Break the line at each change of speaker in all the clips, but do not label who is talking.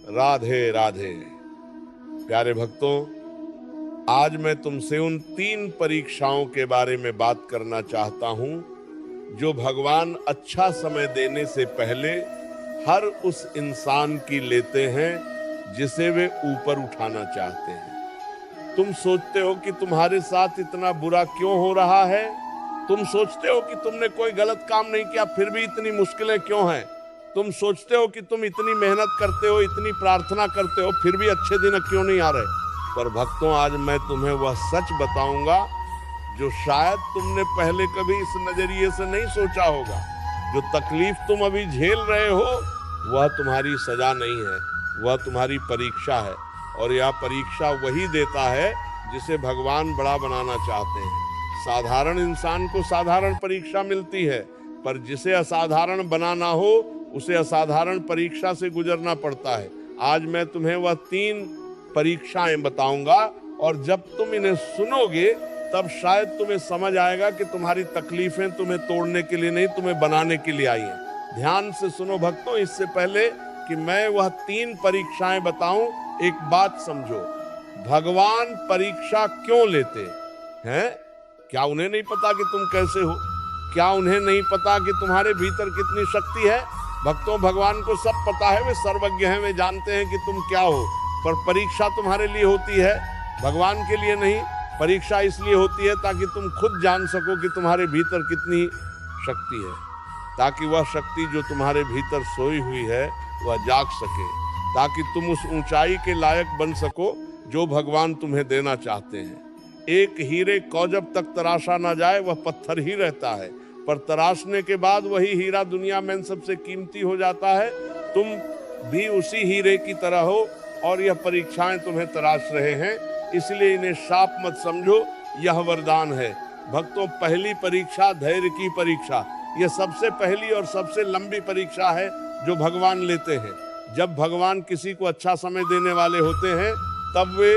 राधे राधे। प्यारे भक्तों, आज मैं तुमसे उन 3 परीक्षाओं के बारे में बात करना चाहता हूं जो भगवान अच्छा समय देने से पहले हर उस इंसान की लेते हैं जिसे वे ऊपर उठाना चाहते हैं। तुम सोचते हो कि तुम्हारे साथ इतना बुरा क्यों हो रहा है? तुम सोचते हो कि तुमने कोई गलत काम नहीं किया, फिर भी इतनी मुश्किलें क्यों हैं? तुम सोचते हो कि तुम इतनी मेहनत करते हो, इतनी प्रार्थना करते हो, फिर भी अच्छे दिन क्यों नहीं आ रहे? पर भक्तों, आज मैं तुम्हें वह सच बताऊंगा जो शायद तुमने पहले कभी इस नजरिए से नहीं सोचा होगा। जो तकलीफ तुम अभी झेल रहे हो वह तुम्हारी सजा नहीं है, वह तुम्हारी परीक्षा है। और यह परीक्षा वही देता है जिसे भगवान बड़ा बनाना चाहते हैं। साधारण इंसान को साधारण परीक्षा मिलती है, पर जिसे असाधारण बनाना हो उसे असाधारण परीक्षा से गुजरना पड़ता है। आज मैं तुम्हें वह 3 परीक्षाएं बताऊंगा और जब तुम इन्हें सुनोगे तब शायद तुम्हें समझ आएगा कि तुम्हारी तकलीफें तुम्हें तोड़ने के लिए नहीं, तुम्हें बनाने के लिए आई हैं। ध्यान से सुनो भक्तों, इससे पहले कि मैं वह 3 परीक्षाएं बताऊं, एक बात समझो। भगवान परीक्षा क्यों लेते हैं? क्या उन्हें नहीं पता कि तुम कैसे हो? क्या उन्हें नहीं पता कि तुम्हारे भीतर कितनी शक्ति है? भक्तों, भगवान को सब पता है, वे सर्वज्ञ हैं, वे जानते हैं कि तुम क्या हो। पर परीक्षा तुम्हारे लिए होती है, भगवान के लिए नहीं। परीक्षा इसलिए होती है ताकि तुम खुद जान सको कि तुम्हारे भीतर कितनी शक्ति है, ताकि वह शक्ति जो तुम्हारे भीतर सोई हुई है वह जाग सके, ताकि तुम उस ऊंचाई के लायक बन सको जो भगवान तुम्हें देना चाहते हैं। एक हीरे को जब तक तराशा ना जाए वह पत्थर ही रहता है, पर तराशने के बाद वही हीरा दुनिया में सबसे कीमती हो जाता है। तुम भी उसी हीरे की तरह हो और यह परीक्षाएं तुम्हें तराश रहे हैं, इसलिए इन्हें शाप मत समझो, यह वरदान है। भक्तों, पहली परीक्षा धैर्य की परीक्षा, यह सबसे पहली और सबसे लंबी परीक्षा है जो भगवान लेते हैं। जब भगवान किसी को अच्छा समय देने वाले होते हैं तब वे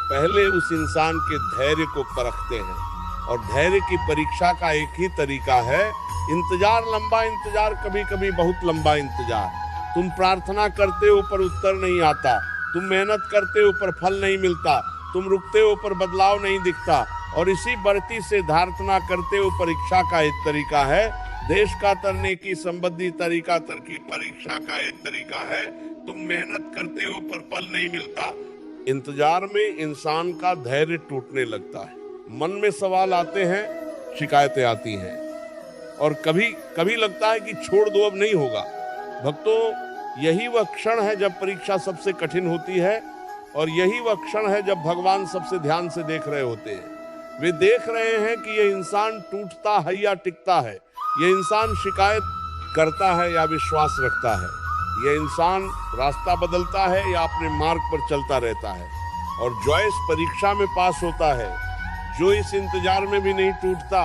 पहले उस इंसान के धैर्य को परखते हैं। और धैर्य की परीक्षा का एक ही तरीका है, इंतजार, लंबा इंतजार, कभी कभी बहुत लंबा इंतजार। तुम प्रार्थना करते हो पर उत्तर नहीं आता, तुम मेहनत करते हो पर फल नहीं मिलता, तुम रुकते हो पर बदलाव नहीं दिखता। और इसी बढ़ती से धारणा करते हो परीक्षा का एक तरीका है, देश का तरने की संबंधी तरीका तर की परीक्षा का एक तरीका है, तुम मेहनत करते हो पर फल नहीं मिलता। इंतजार में इंसान का धैर्य टूटने लगता है, मन में सवाल आते हैं, शिकायतें आती हैं, और कभी कभी लगता है कि छोड़ दो, अब नहीं होगा। भक्तों, यही वह क्षण है जब परीक्षा सबसे कठिन होती है, और यही वह क्षण है जब भगवान सबसे ध्यान से देख रहे होते हैं। वे देख रहे हैं कि यह इंसान टूटता है या टिकता है, यह इंसान शिकायत करता है या विश्वास रखता है, यह इंसान रास्ता बदलता है या अपने मार्ग पर चलता रहता है। और जो इस परीक्षा में पास होता है, जो इस इंतजार में भी नहीं टूटता,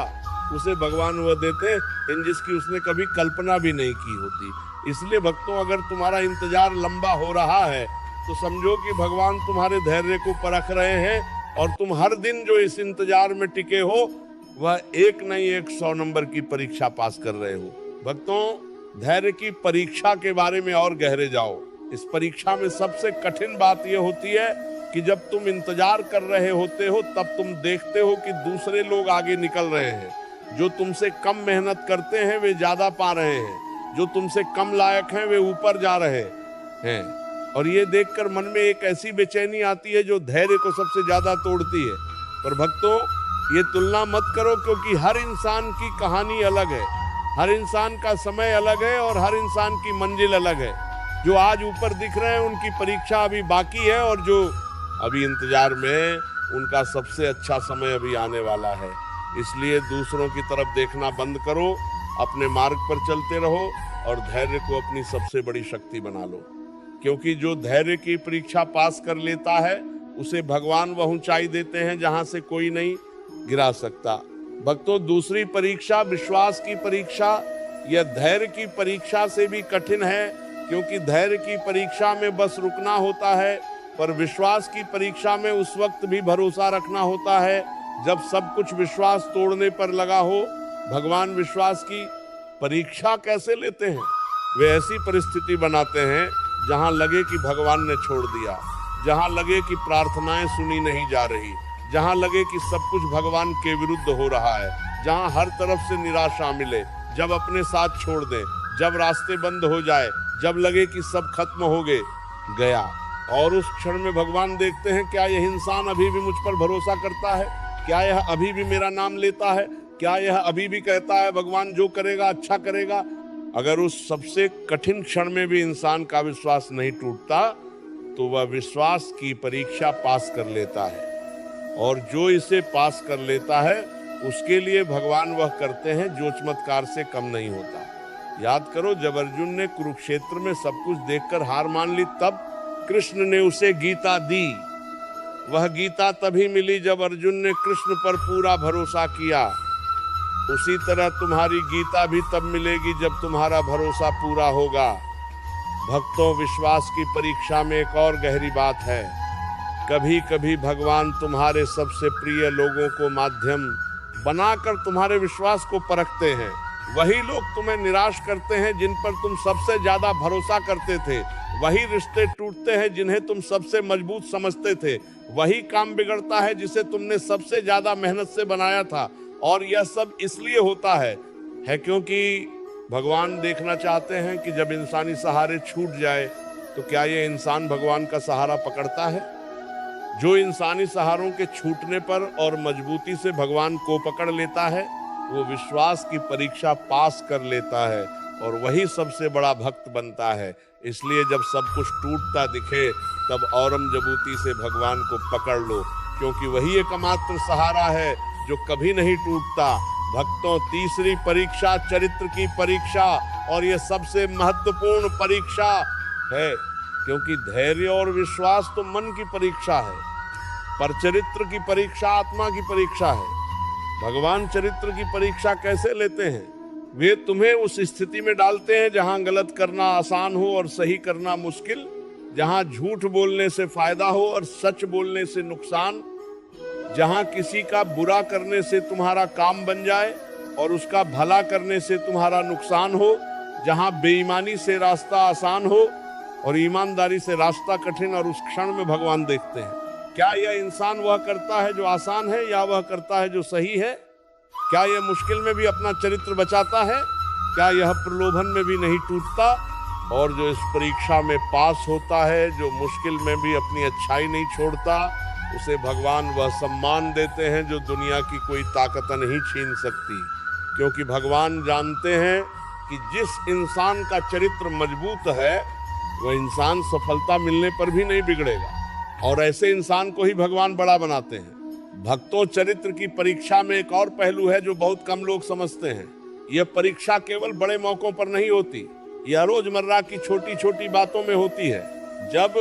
उसे भगवान वह देते हैं जिसकी उसने कभी कल्पना भी नहीं की होती। इसलिए भक्तों, अगर तुम्हारा इंतजार लंबा हो रहा है तो समझो कि भगवान तुम्हारे धैर्य को परख रहे हैं, और तुम हर दिन जो इस इंतजार में टिके हो वह एक नहीं 100 नंबर की परीक्षा पास कर रहे हो। भक्तों, धैर्य की परीक्षा के बारे में और गहरे जाओ। इस परीक्षा में सबसे कठिन बात यह होती है कि जब तुम इंतजार कर रहे होते हो तब तुम देखते हो कि दूसरे लोग आगे निकल रहे हैं। जो तुमसे कम मेहनत करते हैं वे ज्यादा पा रहे हैं, जो तुमसे कम लायक हैं वे ऊपर जा रहे हैं। और ये देखकर मन में एक ऐसी बेचैनी आती है जो धैर्य को सबसे ज्यादा तोड़ती है। पर भक्तों, ये तुलना मत करो, क्योंकि हर इंसान की कहानी अलग है, हर इंसान का समय अलग है और हर इंसान की मंजिल अलग है। जो आज ऊपर दिख रहे हैं उनकी परीक्षा अभी बाकी है, और जो अभी इंतजार में, उनका सबसे अच्छा समय अभी आने वाला है। इसलिए दूसरों की तरफ देखना बंद करो, अपने मार्ग पर चलते रहो और धैर्य को अपनी सबसे बड़ी शक्ति बना लो। क्योंकि जो धैर्य की परीक्षा पास कर लेता है उसे भगवान वह ऊंचाई देते हैं जहां से कोई नहीं गिरा सकता। भक्तों, दूसरी परीक्षा, विश्वास की परीक्षा, यह धैर्य की परीक्षा से भी कठिन है, क्योंकि धैर्य की परीक्षा में बस रुकना होता है, पर विश्वास की परीक्षा में उस वक्त भी भरोसा रखना होता है जब सब कुछ विश्वास तोड़ने पर लगा हो। भगवान विश्वास की परीक्षा कैसे लेते हैं? वे ऐसी परिस्थिति बनाते हैं जहां लगे कि भगवान ने छोड़ दिया, जहां लगे कि प्रार्थनाएं सुनी नहीं जा रही, जहां लगे कि सब कुछ भगवान के विरुद्ध हो रहा है, जहां हर तरफ से निराशा मिले, जब अपने साथ छोड़ दें, जब रास्ते बंद हो जाए, जब लगे कि सब खत्म हो गया, और उस क्षण में भगवान देखते हैं क्या यह इंसान अभी भी मुझ पर भरोसा करता है, क्या यह अभी भी मेरा नाम लेता है, क्या यह अभी भी कहता है भगवान जो करेगा अच्छा करेगा। अगर उस सबसे कठिन क्षण में भी इंसान का विश्वास नहीं टूटता तो वह विश्वास की परीक्षा पास कर लेता है, और जो इसे पास कर लेता है उसके लिए भगवान वह करते हैं जो चमत्कार से कम नहीं होता। याद करो, जब अर्जुन ने कुरुक्षेत्र में सब कुछ देखकर हार मान ली, तब कृष्ण ने उसे गीता दी। वह गीता तभी मिली जब अर्जुन ने कृष्ण पर पूरा भरोसा किया। उसी तरह तुम्हारी गीता भी तब मिलेगी जब तुम्हारा भरोसा पूरा होगा। भक्तों, विश्वास की परीक्षा में एक और गहरी बात है। कभी कभी भगवान तुम्हारे सबसे प्रिय लोगों को माध्यम बनाकर तुम्हारे विश्वास को परखते हैं। वही लोग तुम्हें निराश करते हैं जिन पर तुम सबसे ज्यादा भरोसा करते थे। वही रिश्ते टूटते हैं जिन्हें तुम सबसे मजबूत समझते थे। वही काम बिगड़ता है जिसे तुमने सबसे ज्यादा मेहनत से बनाया था। और यह सब इसलिए होता है क्योंकि भगवान देखना चाहते हैं कि जब इंसानी सहारे छूट जाए तो क्या ये इंसान भगवान का सहारा पकड़ता है। जो इंसानी सहारों के छूटने पर और मजबूती से भगवान को पकड़ लेता है वो विश्वास की परीक्षा पास कर लेता है और वही सबसे बड़ा भक्त बनता है। इसलिए जब सब कुछ टूटता दिखे तब और मजबूती से भगवान को पकड़ लो, क्योंकि वही एकमात्र सहारा है जो कभी नहीं टूटता। भक्तों, तीसरी परीक्षा चरित्र की परीक्षा, और ये सबसे महत्वपूर्ण परीक्षा है, क्योंकि धैर्य और विश्वास तो मन की परीक्षा है, पर चरित्र की परीक्षा आत्मा की परीक्षा है। भगवान चरित्र की परीक्षा कैसे लेते हैं? वे तुम्हें उस स्थिति में डालते हैं जहां गलत करना आसान हो और सही करना मुश्किल, जहां झूठ बोलने से फायदा हो और सच बोलने से नुकसान, जहां किसी का बुरा करने से तुम्हारा काम बन जाए और उसका भला करने से तुम्हारा नुकसान हो, जहां बेईमानी से रास्ता आसान हो और ईमानदारी से रास्ता कठिन। और उस क्षण में भगवान देखते हैं क्या यह इंसान वह करता है जो आसान है या वह करता है जो सही है। क्या यह मुश्किल में भी अपना चरित्र बचाता है, क्या यह प्रलोभन में भी नहीं टूटता। और जो इस परीक्षा में पास होता है, जो मुश्किल में भी अपनी अच्छाई नहीं छोड़ता, उसे भगवान वह सम्मान देते हैं जो दुनिया की कोई ताकत नहीं छीन सकती। क्योंकि भगवान जानते हैं कि जिस इंसान का चरित्र मजबूत है वह इंसान सफलता मिलने पर भी नहीं बिगड़ेगा, और ऐसे इंसान को ही भगवान बड़ा बनाते हैं। भक्तों, चरित्र की परीक्षा में एक और पहलू है जो बहुत कम लोग समझते हैं। यह परीक्षा केवल बड़े मौकों पर नहीं होती, यह रोजमर्रा की छोटी छोटी बातों में होती है। जब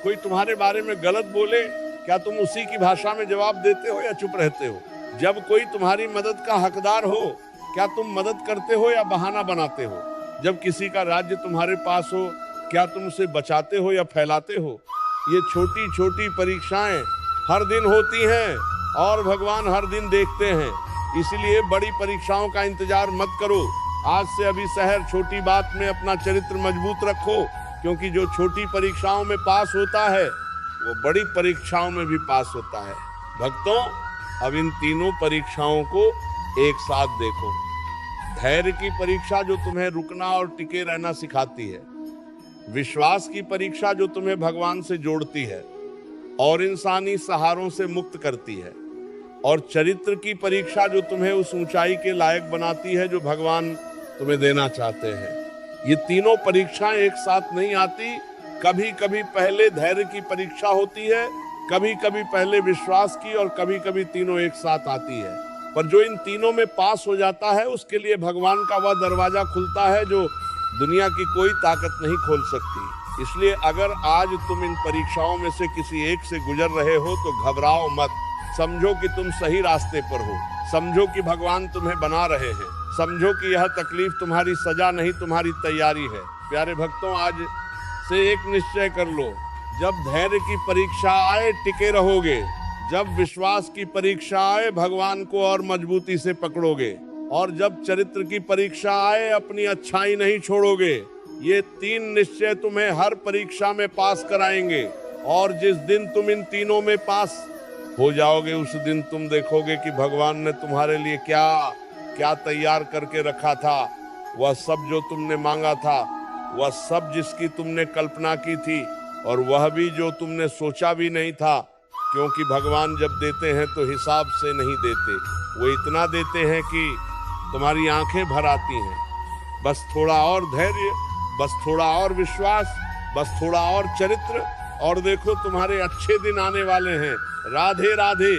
कोई तुम्हारे बारे में गलत बोले, क्या तुम उसी की भाषा में जवाब देते हो या चुप रहते हो। जब कोई तुम्हारी मदद का हकदार हो, क्या तुम मदद करते हो या बहाना बनाते हो। जब किसी का राज्य तुम्हारे पास हो, क्या तुम उसे बचाते हो या फैलाते हो। ये छोटी छोटी परीक्षाएं हर दिन होती हैं और भगवान हर दिन देखते हैं। इसलिए बड़ी परीक्षाओं का इंतजार मत करो। आज से अभी शहर छोटी बात में अपना चरित्र मजबूत रखो, क्योंकि जो छोटी परीक्षाओं में पास होता है वो बड़ी परीक्षाओं में भी पास होता है। भक्तों, अब इन तीनों परीक्षाओं को एक साथ देखो। धैर्य की परीक्षा जो तुम्हें रुकना और टिके रहना सिखाती है, विश्वास की परीक्षा जो तुम्हें भगवान से जोड़ती है और इंसानी सहारों से मुक्त करती है, और चरित्र की परीक्षा जो तुम्हें उस ऊंचाई के लायक बनाती है जो भगवान तुम्हें देना चाहते हैं। ये तीनों परीक्षाएं एक साथ नहीं आती। कभी कभी पहले धैर्य की परीक्षा होती है, कभी कभी पहले विश्वास की, और कभी कभी तीनों एक साथ आती है। पर जो इन तीनों में पास हो जाता है उसके लिए भगवान का वह दरवाजा खुलता है जो दुनिया की कोई ताकत नहीं खोल सकती। इसलिए अगर आज तुम इन परीक्षाओं में से किसी एक से गुजर रहे हो तो घबराओ मत। समझो कि तुम सही रास्ते पर हो, समझो कि भगवान तुम्हें बना रहे हैं, समझो कि यह तकलीफ तुम्हारी सजा नहीं तुम्हारी तैयारी है। प्यारे भक्तों, आज से एक निश्चय कर लो, जब धैर्य की परीक्षा आए टिके रहोगे, जब विश्वास की परीक्षा आए भगवान को और मजबूती से पकड़ोगे, और जब चरित्र की परीक्षा आए अपनी अच्छाई नहीं छोड़ोगे। ये 3 निश्चय तुम्हें हर परीक्षा में पास कराएंगे, और जिस दिन तुम इन तीनों में पास हो जाओगे उस दिन तुम देखोगे कि भगवान ने तुम्हारे लिए क्या क्या तैयार करके रखा था। वह सब जो तुमने मांगा था, वह सब जिसकी तुमने कल्पना की थी, और वह भी जो तुमने सोचा भी नहीं था, क्योंकि भगवान जब देते हैं तो हिसाब से नहीं देते, वो इतना देते हैं कि तुम्हारी आंखें भर आती हैं। बस थोड़ा और धैर्य, बस थोड़ा और विश्वास, बस थोड़ा और चरित्र, और देखो तुम्हारे अच्छे दिन आने वाले हैं। राधे राधे।